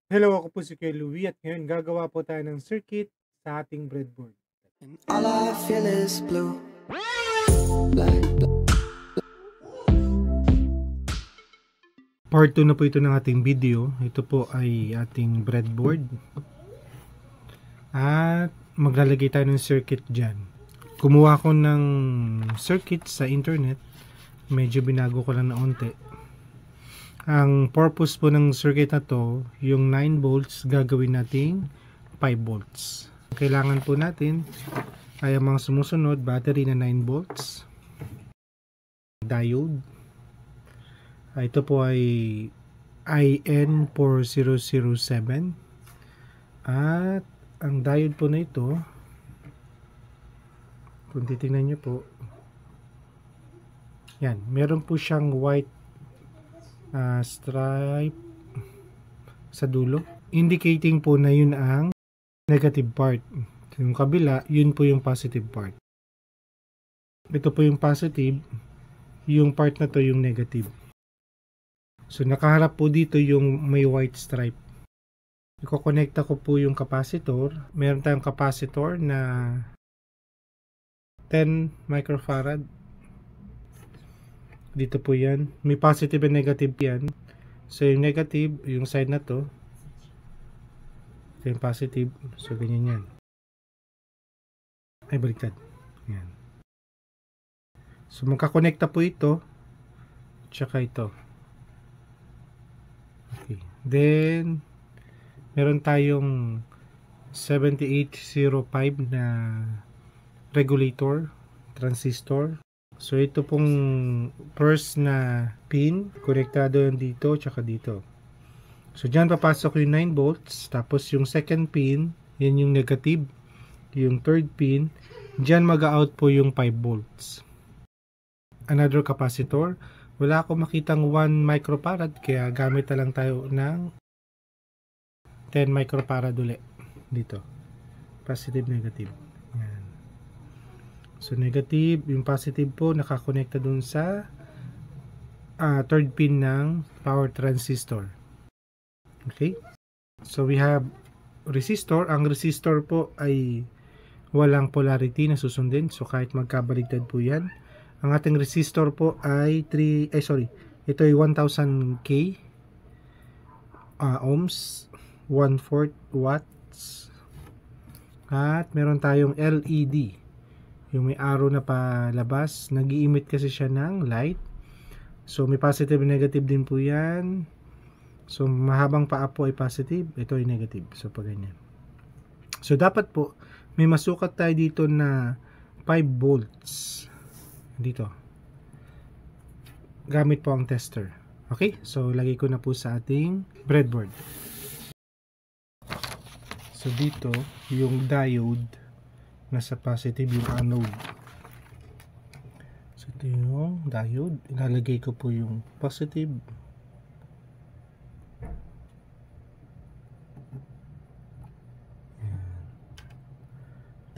Hello, ako po si Kuya Louie at ngayon gagawa po tayo ng circuit sa ating breadboard. And all I feel is blue. Black. Part 2 na po ito ng ating video. Ito po ay ating breadboard. At maglalagay tayo ng circuit dyan. Kumuha ko ng circuit sa internet. Medyo binago ko lang na onte. Ang purpose po ng circuit na to, yung 9 volts gagawin nating 5 volts. Kailangan po natin ay ang mga sumusunod, battery na 9 volts, diode. Ito po ay IN4007 at ang diode po na ito, kung titingnan nyo po, yan, meron po siyang white stripe sa dulo, indicating po na yun ang negative part. Yung kabila, yun po yung positive part. Ito po yung positive, yung part na to yung negative. So nakaharap po dito yung may white stripe. Iko-connecta ko po yung capacitor. Meron tayong capacitor na 10 microfarad. Dito po yan. May positive and negative yan. So yung negative, yung side na to. Ito yung positive. So ganyan yan. Ay, baliktad. Yan. So magkakonekta po ito. Tsaka ito. Okay. Then, meron tayong 7805 na regulator, transistor. So ito pong first na pin, konektado yan dito, tsaka dito. So dyan papasok yung 9 volts, tapos yung second pin, yan yung negative. Yung third pin, dyan mag-out po yung 5 volts. Another capacitor, wala akong makitang 1 microfarad, kaya gamit na lang tayo ng 10 microfarad ulit dito. Positive, negative. Yan. So negative, yung positive po nakakonekta dun sa third pin ng power transistor. Okay? So we have resistor. Ang resistor po ay walang polarity na susundin. So kahit magkabaligtad po yan. Ang ating resistor po ay ito ay 1000K ohms, 1/4 watts. At meron tayong LED. Yung may arrow na palabas, nag-i-emit kasi siya ng light. So may positive and negative din po yan. So mahabang paa po ay positive, ito ay negative. So pag ganyan. So dapat po may masukat tayo dito na 5 volts dito. Gamit po ang tester. Okay? So lagay ko na po sa ating breadboard. So dito yung diode nasa positive, yung anode. So ito yung diode. Ilalagay ko po yung positive. Yan.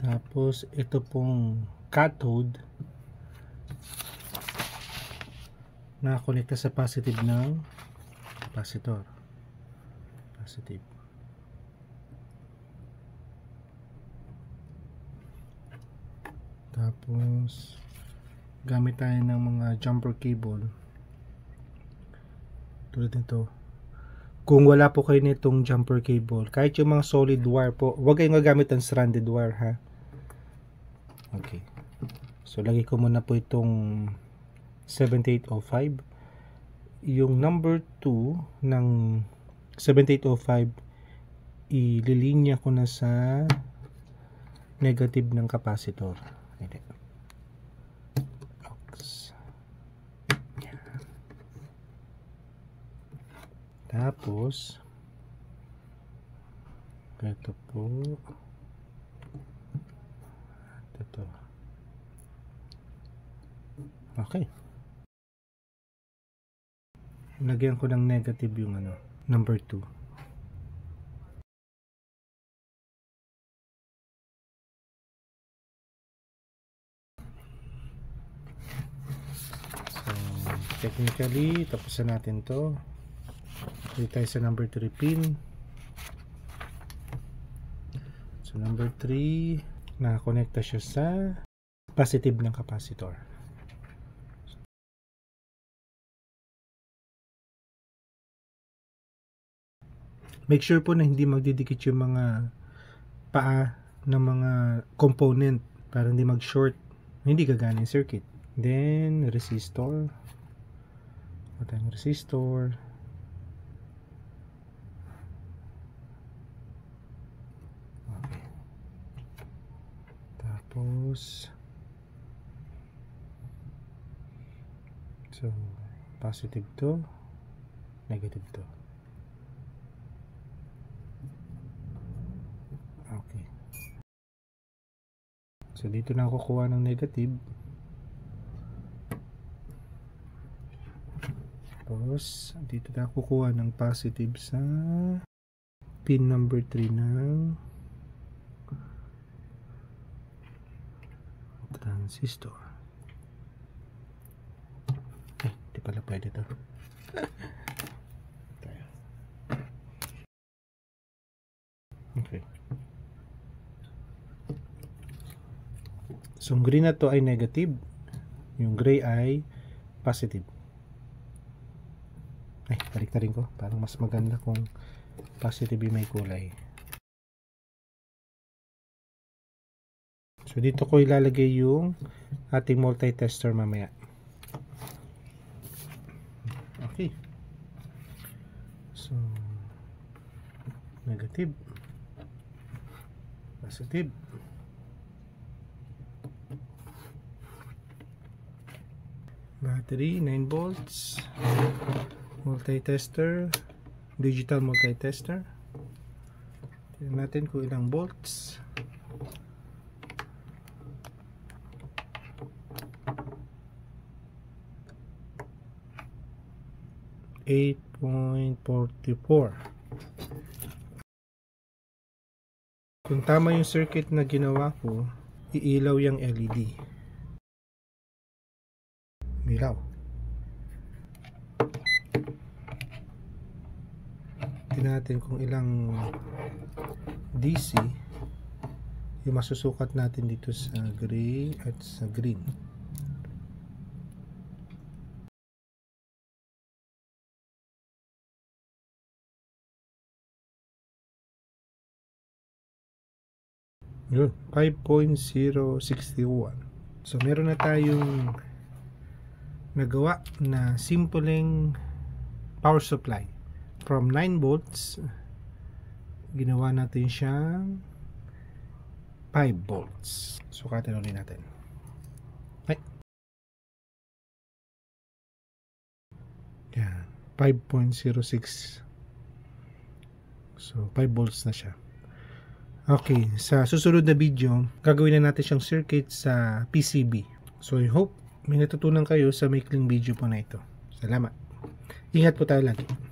Tapos ito pong cathode nakakonekta sa positive ng capacitor. Positive. Tapos gamit tayo ng mga jumper cable tulad nito. Kung wala po kayo nitong jumper cable, kahit yung mga solid wire po, huwag kayong gagamit ng stranded wire, ha. Okay, so lagay ko muna po itong 7805. Yung number 2 ng 7805 ililinya ko na sa negative ng capacitor. Tapos ito po, ito. Okay, lagyan ko ng negative yung number 2. Technically, tapos na natin to. Dito tayo sa number 3 pin. So number 3, nakakonekta siya sa positive ng capacitor. Make sure po na hindi magdidikit yung mga paa ng mga component para hindi mag-short, hindi gagana yung circuit. Then resistor, matang resistor, okay. Tapos so positive to, negative to. Okay. So dito na ako kukuha ng negative. Tapos dito na ako kukuha ng positive sa pin number 3 ng transistor. Di pala pwede to. Okay. So, yung green na to ay negative. Yung gray ay positive. Ay, baliktarin ko. Parang mas maganda kung positive yung may kulay. So, dito ko ilalagay yung ating multi-tester mamaya. Okay. So, negative. Positive. Battery 9 volts, multi-tester, digital multi-tester. Tingnan natin kung ilang volts. 8.44. Kung tama yung circuit na ginawa ko, iilaw yung LED. Ilaw. Tingnan natin kung ilang DC yung masusukat natin dito sa gray at sa green. Yun, 5.061. So meron na tayong nagawa na simpleng power supply. From 9 volts, ginawa natin siyang 5 volts. Sukatin ulit natin. Ay. Yan, 5.06. So 5 volts na siya. Okay, sa susunod na video, gagawin na natin siyang circuit sa PCB. So I hope may natutunan kayo sa maikling video po na ito. Salamat. Ingat po tayo lagi.